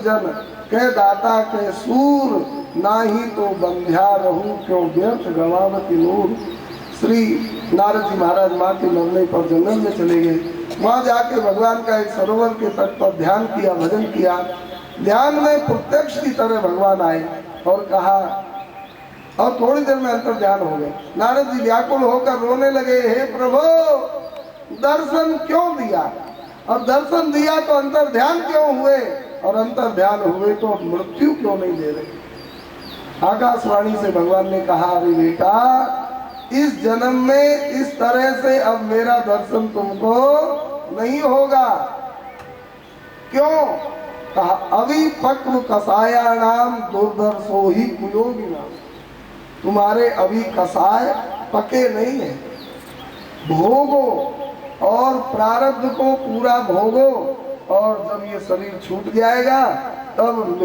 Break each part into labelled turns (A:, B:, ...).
A: जन कह दाता के सूर, नाही तो बंध्या रहूं क्यों व्यर्थ गवावती नूर। श्री नारद जी महाराज माँ के मरने पर जंगल में चले गए। वहां जाके भगवान का एक सरोवर के तट पर ध्यान किया, भजन किया। ध्यान में प्रत्यक्ष की तरह भगवान आए और कहा, और थोड़ी देर में अंतर ध्यान हो गए। नारद जी व्याकुल होकर रोने लगे, हे प्रभु दर्शन क्यों दिया, और दर्शन दिया तो अंतर ध्यान क्यों हुए, और अंतर ध्यान हुए तो मृत्यु क्यों नहीं दे रहे। आकाशवाणी से भगवान ने कहा, अरे बेटा इस जन्म में इस तरह से अब मेरा दर्शन तुमको नहीं होगा। क्यों? कहा, अविपक्व कसायाणाम दुर्धर्षो ही कुयोगी नाम। तुम्हारे अभी कसाय पके नहीं है, भोगो और प्रारब्ध को पूरा भोगो, और जब ये शरीर छूट जाएगा तब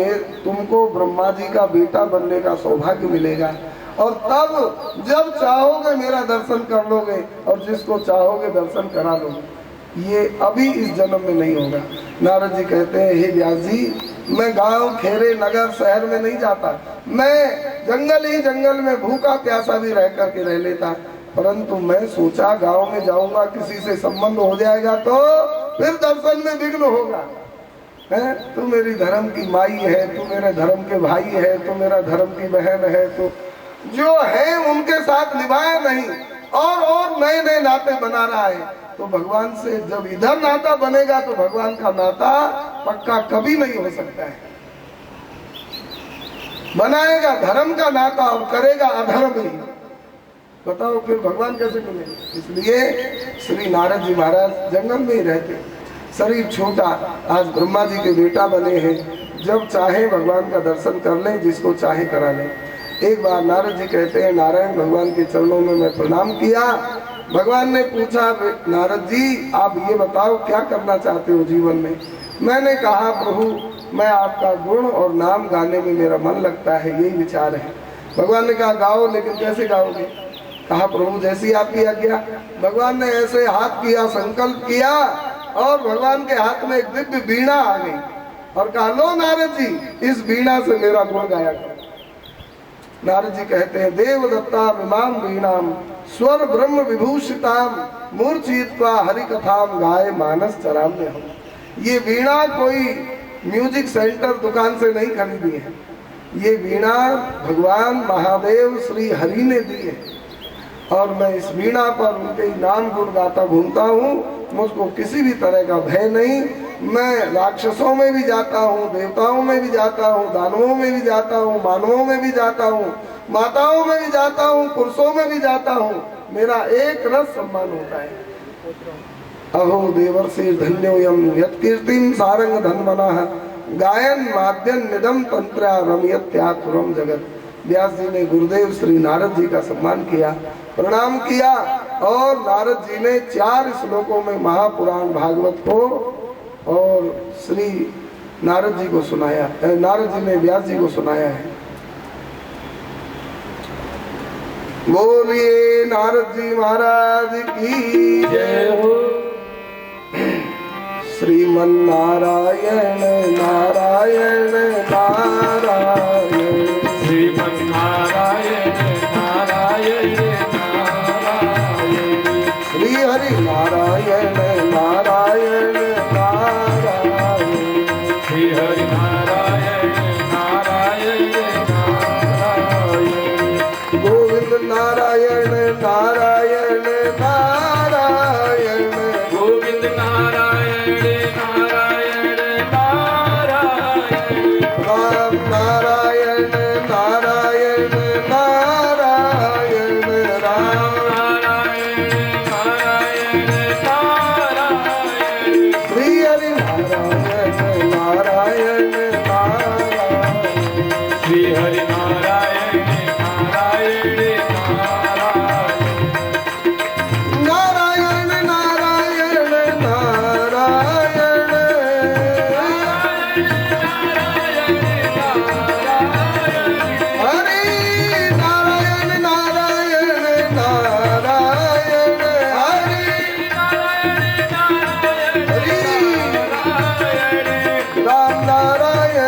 A: तुमको ब्रह्मा जी का बेटा बनने का सौभाग्य मिलेगा, और तब जब चाहोगे मेरा दर्शन कर लोगे, और जिसको चाहोगे दर्शन करा लोगे। ये अभी इस जन्म में नहीं होगा। नारद जी कहते हैं, हे व्यास जी, मैं गांव खेरे नगर शहर में नहीं जाता, मैं जंगल ही जंगल में भूखा प्यासा भी रह करके रह लेता, परंतु मैं सोचा गांव में जाऊंगा, किसी से संबंध हो जाएगा तो फिर दर्शन में विघ्न होगा। है तू मेरी धर्म की माई है, तू मेरे धर्म के भाई है, तू मेरा धर्म की बहन है, तो जो है उनके साथ निभाया नहीं और नए नए नाते बना रहा है। तो भगवान से जब इधर नाता बनेगा तो भगवान का नाता पक्का कभी नहीं हो सकता है। बनाएगा धर्म का नाता और करेगा अधर्म ही, बताओ फिर भगवान कैसे मिलेंगे। इसलिए श्री नारद जी महाराज जंगल में ही रहते, शरीर छोटा, आज ब्रह्मा जी के बेटा बने हैं, जब चाहे भगवान का दर्शन कर लें, जिसको चाहे करा लें। एक बार नारद जी कहते हैं, नारायण भगवान के चरणों में मैं प्रणाम किया। भगवान ने पूछा, नारद जी आप ये बताओ क्या करना चाहते हो जीवन में। मैंने कहा, प्रभु मैं आपका गुण और नाम गाने में मेरा मन लगता है, यही विचार है। भगवान ने कहा, गाओ, लेकिन कैसे गाओगे। कहा, प्रभु जैसी आपकी आज्ञा। भगवान ने ऐसे हाथ किया, संकल्प किया, और भगवान के हाथ में एक दिव्य वीणा आ गई और कहा, लो नारद जी इस वीणा से मेरा गुण गाया करो। नारद जी कहते हैं, देवदत्ता विमाम वीणाम स्वर ब्रह्म विभूषिताम मूर्छित्वा हरि कथाम गाय मानस चराम्य हम। ये वीणा कोई म्यूजिक सेंटर दुकान से नहीं खरीदी है, ये वीणा भगवान महादेव श्री हरि ने दी है, और मैं इस वीणा पर उनके नाम गुण गाता घूमता हूँ। मुझको किसी भी तरह का भय नहीं, मैं राक्षसों में भी जाता हूँ, देवताओं में भी जाता हूँ, दानवों में भी जाता हूँ, मानवों में भी जाता हूँ, माताओं में भी जाता हूँ, पुरुषों में भी जाता हूँ, मेरा एक रस सम्मान होता है। अहो देवर्षि धन्योयम यत्कीर्तिम सारंग धन्वनः गायन माद्यन निदम तंत्रा रमयत्यातुरम जगत। व्यास जी ने गुरुदेव श्री नारद जी का सम्मान किया, प्रणाम किया, और नारद जी ने 4 श्लोकों में महापुराण भागवत को और श्री नारद जी को सुनाया। नारद जी ने व्यास जी को सुनाया है। बोलिए नारद जी महाराज की जय हो। श्रीमन नारायण नारायण नारायण,
B: श्रीमन नारायण नारायण नारायण,
A: श्री हरि नारायण नारायण नारायण,
B: श्री हरि नारायण नारायण नारायण,
A: गोविंद नारायण नारायण नारायण,
B: गोविंद नारायण नारायण नारायण,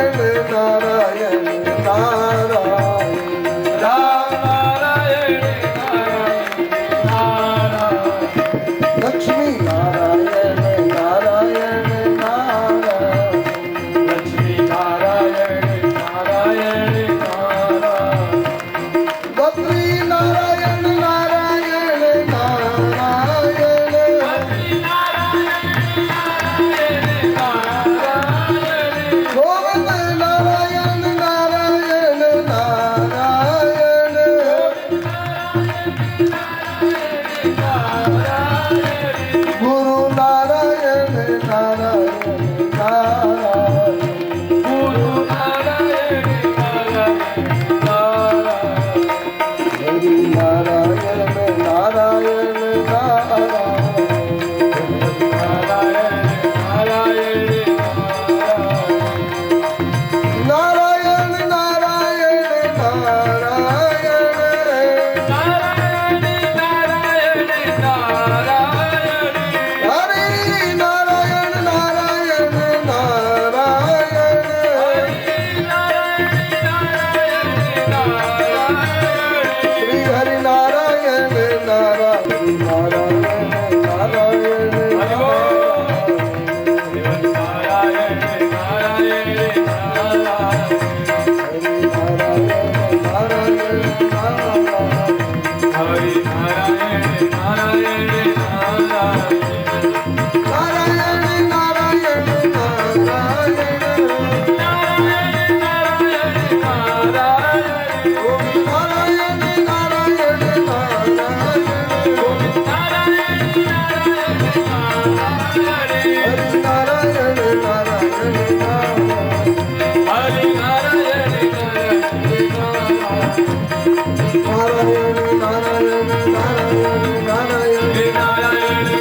A: नारायण नारायण
B: राम नारायण नारायण
A: लक्ष्मी नारायण नारायण नारायण
B: लक्ष्मी नारायण नारायण नारायण
A: बद्री नारायण नारायण नारायण गोविंद नारायण नारायण नारायण गुरु नारायण नारायण नारायण
B: गुरु नारायण नारायण
A: हरि नारायण नारायण नारायण नारायण नारायण हरि नारायण नारायण नारायण श्री हरि नारायण नारायण नारायण नारायण नारायण नारायण नारायण नारायण हरि नारायण नारायण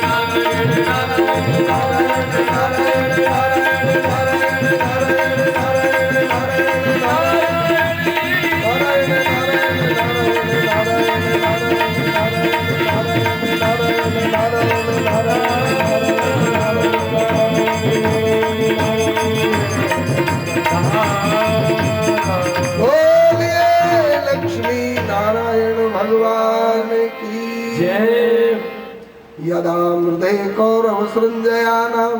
A: नारायण नारायण नारायण बोलिए लक्ष्मी नारायण भगवान की
B: जय
A: यदा मृदे कौरव सृञ्जयानां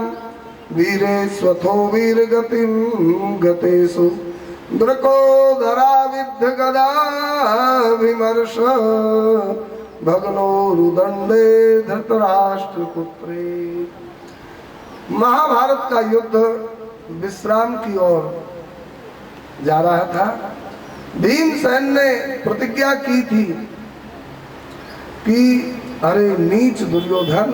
A: वीरे स्वथो वीरगतिं गतेषु द्रकोदरा विद्ध गदा विमर्श भग्नो रुदंडे धृतराष्ट्र पुत्रे। महाभारत का युद्ध विश्राम की ओर जा रहा था। भीमसेन ने प्रतिज्ञा की थी कि अरे नीच दुर्योधन,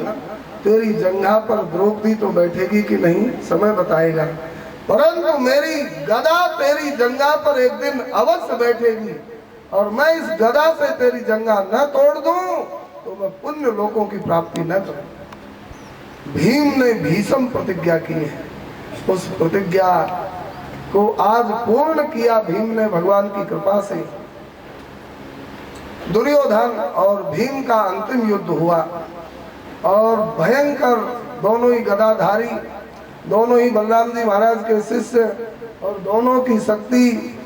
A: तेरी जंघा पर द्रौपदी तो बैठेगी कि नहीं समय बताएगा, परंतु मेरी गदा तेरी जंघा पर एक दिन अवश्य बैठेगी और मैं इस गदा से तेरी जंघा न तोड़ दूं तो मैं पुण्य लोकों की प्राप्ति न करूं। भीम ने भीषम प्रतिज्ञा की है। उस प्रतिज्ञा को आज पूर्ण किया भीम ने भगवान की कृपा से। दुर्योधन और भीम का अंतिम युद्ध हुआ और भयंकर, दोनों ही गदाधारी, दोनों ही बलराम जी महाराज के शिष्य और दोनों की शक्ति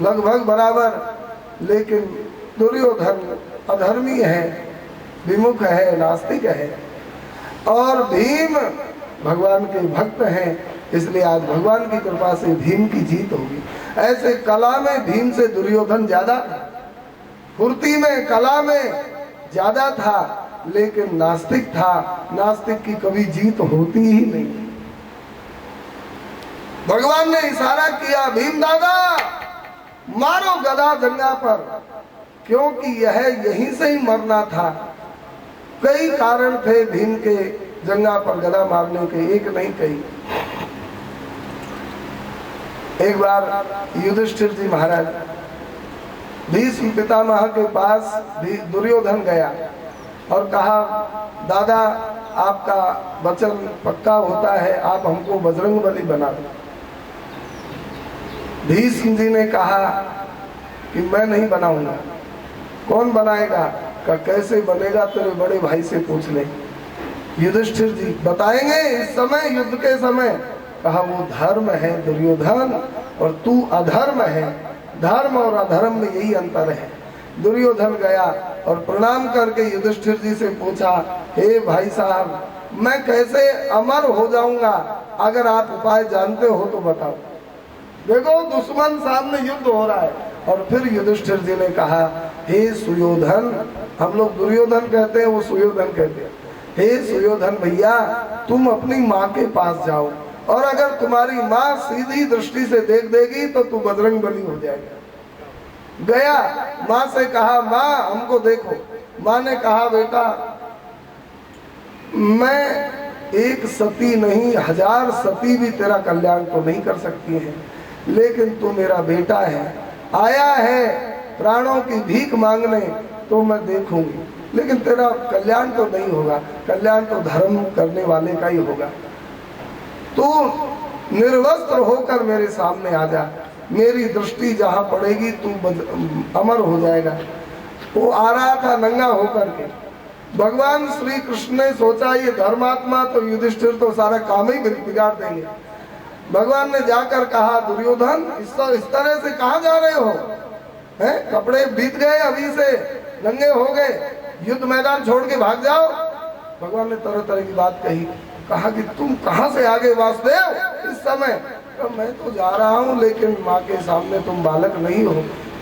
A: लगभग बराबर, लेकिन दुर्योधन अधर्मी है, विमुख है, नास्तिक है और भीम भगवान के भक्त हैं, इसलिए आज भगवान की कृपा से भीम की जीत होगी। ऐसे कला में भीम से दुर्योधन ज्यादा था, फुर्ती में, कला में ज्यादा था, लेकिन नास्तिक था। नास्तिक की कभी जीत होती ही नहीं। भगवान ने इशारा किया, भीम दादा मारो गदा जंगा पर, क्योंकि यह यहीं से ही मरना था। कई कारण थे भीम के जंगा पर गदा मारने के, एक नहीं कई। एक बार युधिष्ठिर जी महाराज भीष्म पितामह के पास दुर्योधन गया और कहा, दादा आपका वचन पक्का होता है, आप हमको बजरंगबली बना दो। भीष्म जी ने कहा कि मैं नहीं बनाऊंगा। कौन बनाएगा? का कैसे बनेगा, तेरे बड़े भाई से पूछ ले। युधिष्ठिर जी बताएंगे इस समय, युद्ध के समय कहा वो धर्म है दुर्योधन और तू अधर्म है। धर्म और अधर्म में यही अंतर है। दुर्योधन गया और प्रणाम करके युधिष्ठिर जी से पूछा, हे भाई साहब, मैं कैसे अमर हो जाऊंगा? अगर आप उपाय जानते हो तो बताओ। देखो दुश्मन सामने युद्ध हो रहा है। और फिर युधिष्ठिर जी ने कहा, हे सुयोधन, हम लोग दुर्योधन कहते हैं, वो सुयोधन कहते हैं। हे सुयोधन भैया, तुम अपनी माँ के पास जाओ और अगर तुम्हारी माँ सीधी दृष्टि से देख देगी तो तू बजरंग बली हो जाएगा। गया, माँ से कहा, माँ हमको देखो। माँ ने कहा, बेटा मैं एक सती नहीं 1000 सती भी तेरा कल्याण तो नहीं कर सकती है, लेकिन तू मेरा बेटा है, आया है प्राणों की भीख मांगने, तो मैं देखूंगी, लेकिन तेरा कल्याण तो नहीं होगा। कल्याण तो धर्म करने वाले का ही होगा। तू निर्वस्त्र होकर मेरे सामने आ जा, मेरी दृष्टि जहां पड़ेगी तू अमर हो जाएगा। वो आ रहा था नंगा होकर के। भगवान श्री कृष्ण ने सोचा ये धर्मात्मा तो युधिष्ठिर तो सारा काम ही बिगाड़ देंगे। भगवान ने जाकर कहा, दुर्योधन इस तरह से कहाँ जा रहे हो? हैं? कपड़े बीत गए, अभी से नंगे हो गए, युद्ध मैदान छोड़ के भाग जाओ। भगवान ने तरह तरह की बात कही। कहा कि तुम कहाँ से आ गए वासुदेव इस समय? तो मैं तो जा रहा हूँ, लेकिन माँ के सामने तुम बालक नहीं हो,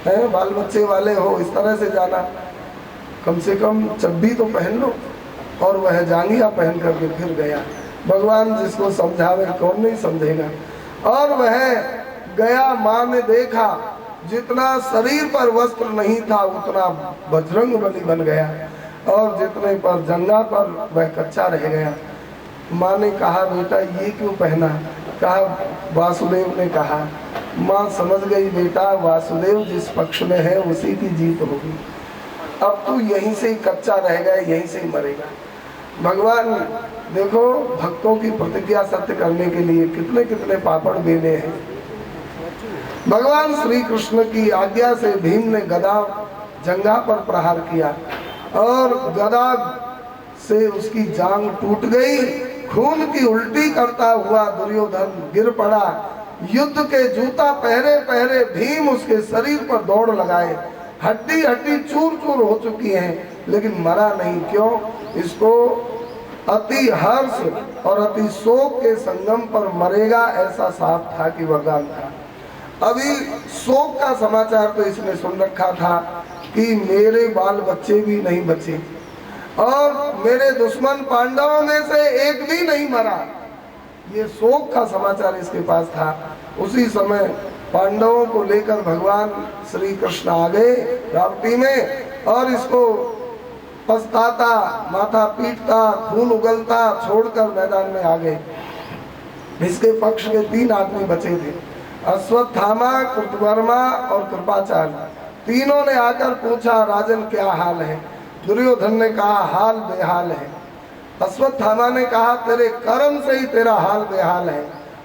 A: हैं? बाल बच्चे वाले हो, इस तरह से जाना, कम से कम चड्डी तो पहन लो। और वह जांघिया पहन करके फिर गया। भगवान जिसको समझावे कौन नहीं समझेगा। और वह गया, माँ ने देखा जितना शरीर पर वस्त्र नहीं था उतना बजरंग बली बन गया, और जितने पर जंगा पर वह कच्चा रह गया। माँ ने कहा, बेटा ये क्यों पहना? कहा, वासुदेव ने कहा। माँ समझ गई, बेटा वासुदेव जिस पक्ष में है उसी की जीत होगी। अब तू यहीं से ही कच्चा रहेगा, यहीं से ही मरेगा। भगवान देखो भक्तों की प्रतिज्ञा सत्य करने के लिए कितने कितने पापड़ बेले हैं। भगवान श्री कृष्ण की आज्ञा से भीम ने गदा जंघा पर प्रहार किया और गदा से उसकी जांग टूट गई। खून की उल्टी करता हुआ दुर्योधन गिर पड़ा। युद्ध के जूता पहरे पहरे भीम उसके शरीर पर दौड़ लगाए। हड्डी हड्डी चूर चूर हो चुकी है, लेकिन मरा नहीं। क्यों? इसको अति हर्ष और अति शोक के संगम पर मरेगा ऐसा साफ था कि वरदान था। अभी शोक का समाचार तो इसने सुन रखा था कि मेरे बाल बच्चे भी नहीं बचे और मेरे दुश्मन पांडवों में से एक भी नहीं मरा। ये शोक का समाचार इसके पास था। उसी समय पांडवों को लेकर भगवान श्री कृष्ण आ गए रावटी में, और इसको पछताता, माथा पीटता, खून उगलता छोड़कर मैदान में आ गए। इसके पक्ष के 3 आदमी बचे थे, अश्वत्थामा, कृतवर्मा और कृपाचार्य। तीनों ने आकर पूछा, राजन क्या हाल है? दुर्योधन ने कहा, हाल बेहाल है। अश्वत्थामा ने कहा, तेरे कर्म से ही तेरा हाल बेहाल है।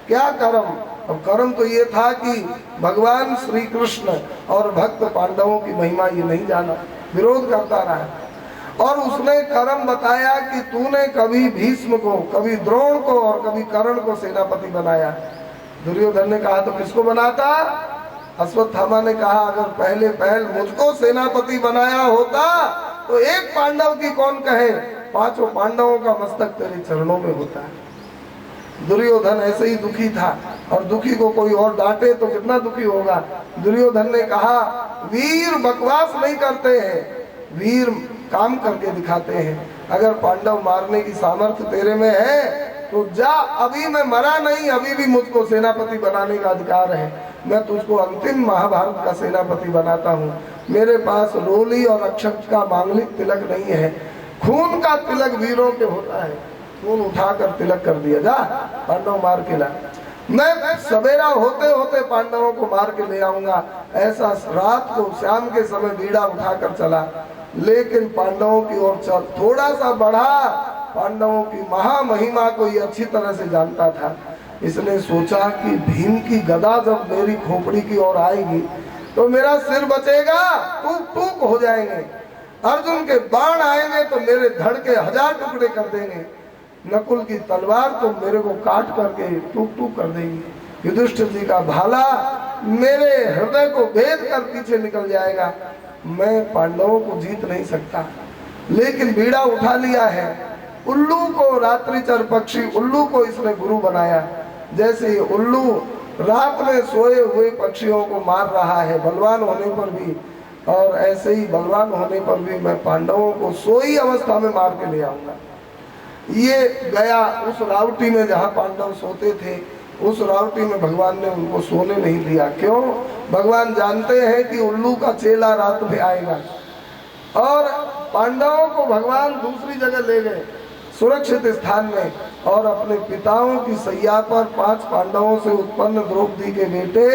A: क्या कर्म? अब कर्म तो ये था कि भगवान श्री कृष्ण और भक्त पांडवों की महिमा ये नहीं जाना, विरोध करता रहा। और उसने कर्म बताया कि तूने कभी भीष्म को, कभी द्रोण को और कभी कर्ण को सेनापति बनाया। दुर्योधन ने कहा, तो किसको बनाता? अश्वत्थामा ने कहा, अगर पहले पहल मुझको सेनापति बनाया होता तो एक पांडव की कौन कहे, 5 पांडवों का मस्तक तेरे चरणों में होता। दुर्योधन ऐसे ही दुखी था, और दुखी को कोई और डांटे तो कितना दुखी होगा। दुर्योधन ने कहा, वीर बकवास नहीं करते हैं, वीर काम करके दिखाते हैं। अगर पांडव मारने की सामर्थ्य तेरे में है तो जा, अभी मैं मरा नहीं, अभी भी मुझको सेनापति बनाने का अधिकार है। मैं तुझको अंतिम महाभारत का सेनापति बनाता हूँ। मेरे पास रोली और अक्षत का मांगलिक तिलक नहीं है, खून का तिलक वीरों के होता है। खून उठाकर तिलक कर दिया, जा पांडव मार के ला। मैं सवेरा होते होते पांडवों को मार के ले आऊंगा। ऐसा रात को शाम के समय बीड़ा उठाकर चला, लेकिन पांडवों की ओर थोड़ा सा बढ़ा। पांडवों की महामहिमा को ये अच्छी तरह से जानता था। इसने सोचा कि भीम की गदा जब मेरी खोपड़ी की ओर आएगी तो मेरा सिर बचेगा, टूक टूक हो जाएंगे। अर्जुन के बाण आएंगे तो मेरे धड़ के 1000 टुकड़े कर देंगे। नकुल की तलवार तो मेरे को काट करके टूक टूक कर देगी, युधिष्ठिर जी का भाला मेरे हृदय को भेद कर पीछे निकल जाएगा, मैं पांडवों को जीत नहीं सकता। लेकिन बीड़ा उठा लिया है, उल्लू को, रात्रिचर पक्षी उल्लू को इसने गुरु बनाया। जैसे ये उल्लू रात में सोए हुए पक्षियों को मार रहा है बलवान होने पर भी, और ऐसे ही बलवान होने पर भी मैं पांडवों को सोई अवस्था में मार के ले आऊंगा। ये गया उस रावटी में जहाँ पांडव सोते थे, उस रावटी में भगवान ने उनको सोने नहीं दिया। क्यों? भगवान जानते हैं कि उल्लू का चेला रात में आएगा। और पांडवों को भगवान दूसरी जगह ले गए, सुरक्षित स्थान में, और अपने पिताओं की सैया पर 5 पांडवों से उत्पन्न द्रौपदी के बेटे,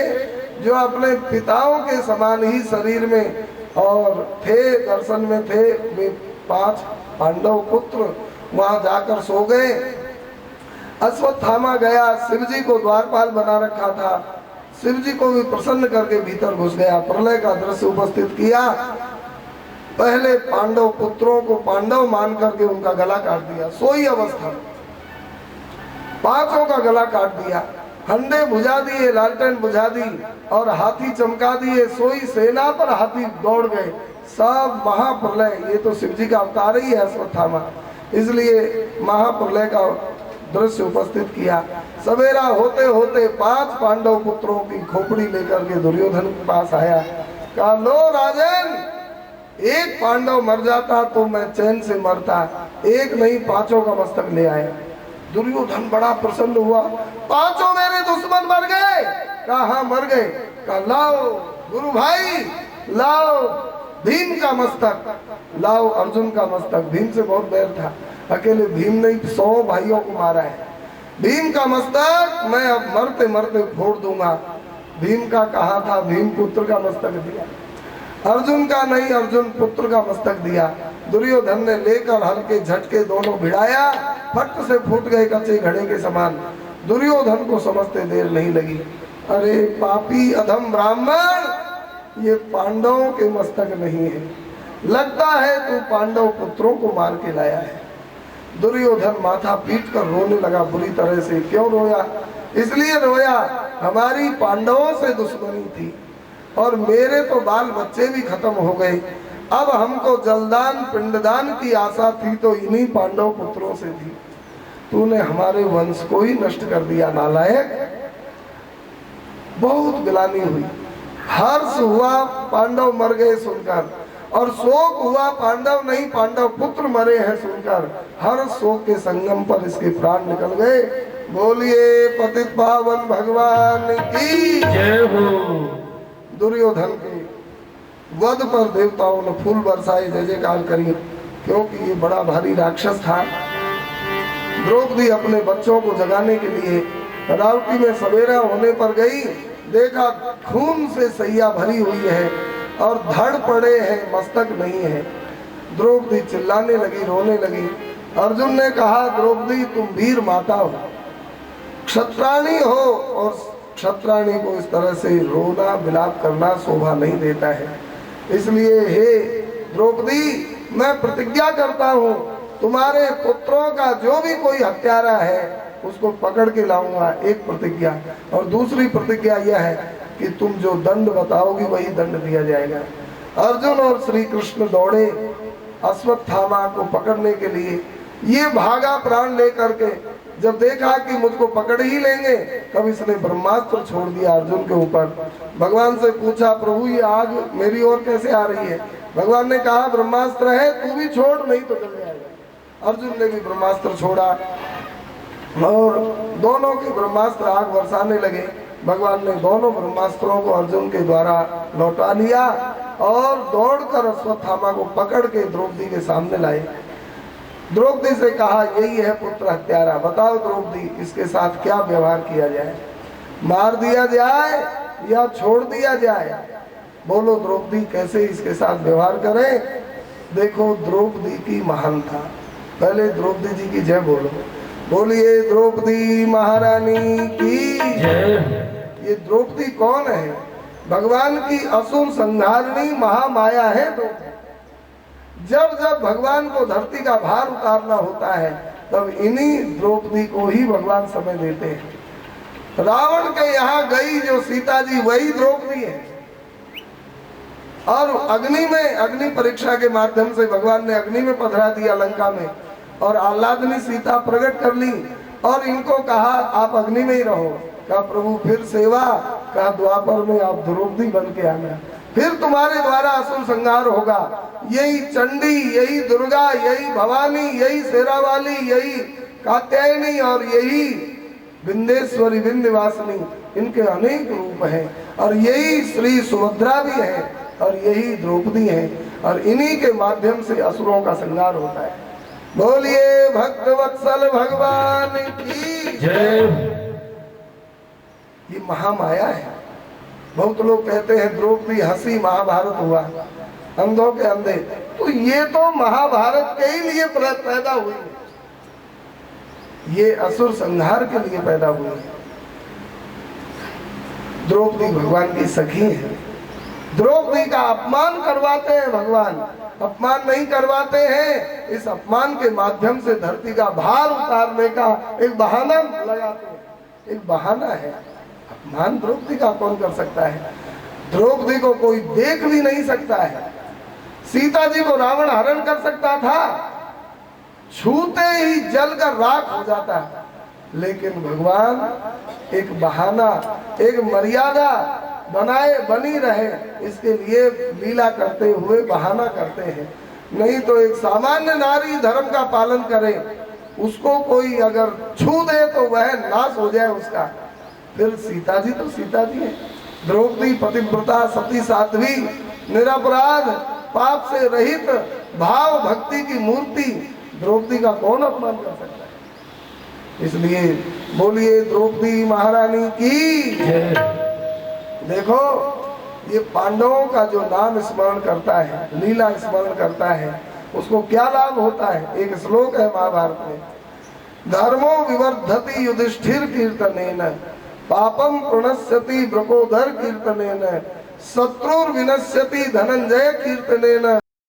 A: जो अपने पिताओं के समान ही शरीर में और थे, दर्शन में थे, वे 5 पांडव पुत्र वहां जाकर सो गए। अश्वत्थामा गया, शिव जी को द्वारपाल बना रखा था, शिव जी को भी प्रसन्न करके भीतर घुस गया, प्रलय का दृश्य उपस्थित किया। पहले पांडव पुत्रों को पांडव मान करके उनका गला काट दिया, सोई अवस्था, 5 का गला काट दिया, हंडे बुझा दिए, लालटेन बुझा दी और हाथी चमका दिए, सोई सेना पर हाथी दौड़ गए, सब महाप्रलय। ये तो शिव जी का अवतार ही है अश्वत्थामा, इसलिए महाप्रलय का दृश्य उपस्थित किया। सवेरा होते होते 5 पांडव पुत्रों की खोपड़ी लेकर के दुर्योधन के पास आया, कहा लो राजन, एक पांडव मर जाता तो मैं चैन से मरता, एक नहीं 5 का मस्तक ले आए। दुर्योधन बड़ा प्रसन्न हुआ, 5 मेरे दुश्मन मर गए। कहा हाँ मर गए। कहा लाओ गुरु भाई, लाओ भीम का मस्तक, लाओ अर्जुन का मस्तक। भीम से बहुत बैर था, अकेले भीम ने 100 भाइयों को मारा है। भीम का मस्तक मैं अब मरते मरते फोड़ दूंगा। भीम का कहा था, भीम पुत्र का मस्तक दिया। अर्जुन का नहीं, अर्जुन पुत्र का मस्तक दिया। दुर्योधन ने लेकर हल्के झटके दोनों भिड़ाया, फट से फूट गए कच्चे घड़े के समान। दुर्योधन को समझते देर नहीं लगी, अरे पापी अधम ब्राह्मण, ये पांडवों के मस्तक नहीं है, लगता है तू पांडव पुत्रों को मार के लाया है। दुर्योधन माथा पीट कर रोने लगा बुरी तरह से। क्यों रोया? इसलिए रोया, हमारी पांडवों से दुश्मनी थी और मेरे तो बाल बच्चे भी खत्म हो गए, अब हमको जलदान पिंडदान की आशा थी तो इन्हीं पांडव पुत्रों से थी, तूने हमारे वंश को ही नष्ट कर दिया नालायक। बहुत गिलानी हुई, हर्ष हुआ पांडव मर गए सुनकर, और शोक हुआ पांडव नहीं पांडव पुत्र मरे हैं सुनकर। हर शोक के संगम पर इसके प्राण निकल गए। बोलिए पतित पावन भगवान की
B: जय हो।
A: दुर्योधन के वध पर देवताओं ने फूल बरसाए, जय जयकार करी, क्योंकि ये बड़ा भारी राक्षस था। द्रौपदी अपने बच्चों को जगाने के लिए रावटी में सवेरा होने पर गई, देखा खून से सैया भरी हुई है और धड़ पड़े हैं, मस्तक नहीं है। द्रौपदी चिल्लाने लगी, रोने लगी। अर्जुन ने कहा, द्रौपदी तुम वीर माता हो, क्षत्राणी हो, और क्षत्राणी को इस तरह से रोना विलाप करना शोभा नहीं देता है। इसलिए हे द्रौपदी, मैं प्रतिज्ञा करता हूँ, तुम्हारे पुत्रों का जो भी कोई हत्यारा है उसको पकड़ के लाऊंगा, एक प्रतिज्ञा। और दूसरी प्रतिज्ञा यह है कि तुम जो दंड बताओगी वही दंड दिया जाएगा। अर्जुन और श्री कृष्ण दौड़े अश्वत्थामा को पकड़ने के लिए। ये भागा प्राण लेकर के, जब देखा कि मुझको पकड़ ही लेंगे, तब इसने ब्रह्मास्त्र छोड़ दिया अर्जुन के ऊपर। भगवान से पूछा, प्रभु ये आग मेरी ओर कैसे आ रही है? भगवान ने कहा, ब्रह्मास्त्र है, तू भी छोड़, नहीं तो चल जाएगा। अर्जुन ने भी ब्रह्मास्त्र छोड़ा और दोनों के ब्रह्मास्त्र आग बरसाने लगे। भगवान ने दोनों ब्रह्मास्त्रों को अर्जुन के द्वारा लौटा लिया और दौड़कर अश्वत्थामा को पकड़ के द्रौपदी के सामने लाए। द्रौपदी से कहा, यही है पुत्र हत्यारा, बताओ द्रौपदी, इसके साथ क्या व्यवहार किया जाए? मार दिया जाए या छोड़ दिया जाए? बोलो द्रौपदी, कैसे इसके साथ व्यवहार करें? देखो द्रौपदी की महानता। पहले द्रौपदी जी की जय बोलो। बोलिए द्रौपदी महारानी की जय। ये द्रौपदी कौन है? भगवान की असुर संहारिणी महामाया है। जब जब भगवान को धरती का भार उतारना होता है तब इन्हीं द्रौपदी को ही भगवान समय देते हैं। रावण के यहाँ गई जो सीता जी वही द्रौपदी है। और अग्नि में, अग्नि परीक्षा के माध्यम से भगवान ने अग्नि में पधरा दिया लंका में, और आह्लादनी सीता प्रकट कर ली और इनको कहा आप अग्नि में ही रहो। कहा प्रभु फिर सेवा, कहा द्वापर में आप द्रौपदी बन के आना, फिर तुम्हारे द्वारा असुर संहार होगा। यही चंडी, यही दुर्गा, यही भवानी, यही शेरावाली, यही कात्यायनी और यही विंध्येश्वरी, विंध्यवासिनी, इनके अनेक रूप हैं। और यही श्री सुभद्रा भी है और यही द्रौपदी है, और इन्हीं के माध्यम से असुरों का संहार होता है। बोलिए भक्तवत्सल भगवान की
B: जय।
A: ये महामाया है। बहुत लोग कहते हैं द्रौपदी हंसी महाभारत हुआ, अंधों के अंधे, तो ये तो महाभारत के ही लिए पैदा हुई है, ये असुर संहार के लिए पैदा हुई है। द्रौपदी भगवान की सखी है। द्रौपदी का अपमान करवाते हैं भगवान, अपमान नहीं करवाते हैं, इस अपमान के माध्यम से धरती का भार उतारने का एक बहाना लगाते हैं। एक बहाना है अपमान। द्रौपदी का कौन कर सकता है? द्रौपदी को कोई देख भी नहीं सकता है। सीता जी को रावण हरण कर सकता था, छूते ही जलकर राख हो जाता है, लेकिन भगवान एक बहाना, एक मर्यादा बनाए बनी रहे, इसके लिए लीला करते हुए बहाना करते हैं। नहीं तो एक सामान्य नारी धर्म का पालन करे, उसको कोई अगर छू दे तो वह नाश हो जाए उसका। फिर सीता जी तो सीता जी है। द्रौपदी पतिव्रता, सती, साध्वी, निरपराध, पाप से रहित, भाव भक्ति की मूर्ति, द्रौपदी का कौन अपमान कर सकता है? इसलिए बोलिए द्रौपदी महारानी की
B: जय।
A: देखो ये पांडवों का जो नाम स्मरण करता है, लीला स्मरण करता है, उसको क्या लाभ होता है? एक श्लोक है महाभारत में, धर्मो विवर्धति युधिष्ठिर कीर्तनेन, पापम प्रणश्यति ब्रकोदर कीर्तनेन, शत्रुर्विनश्यति धनंजय कीर्तनेन।